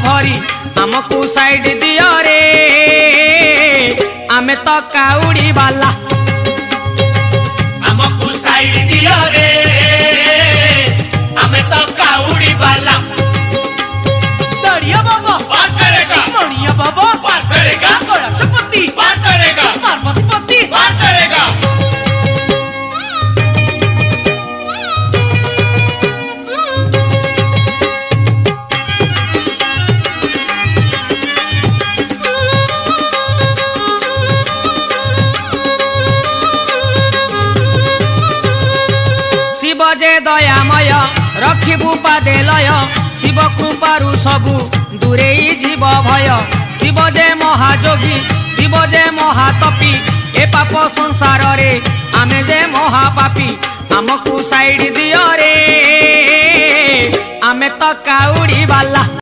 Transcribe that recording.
भरी हमको साइड दियो रे आमे तो काउड़ी वाला हमको साइड दियो रे हमें तो काउड़ी वाला। दरिया बाबा पार करेगा, मणिया बाबा पार करेगा, कलशपति पार करेगा, पार्वतीपति पार करेगा। शिव जे दयामय रखिबु पादे लय शिव कृपारु सबु दूरे जीव भय शिव जे महाजोगी शिव जे महातपी ए पाप संसार रे आमे जे महापापी हमको साइड दियो रे आमे तो काउड़ी वाला।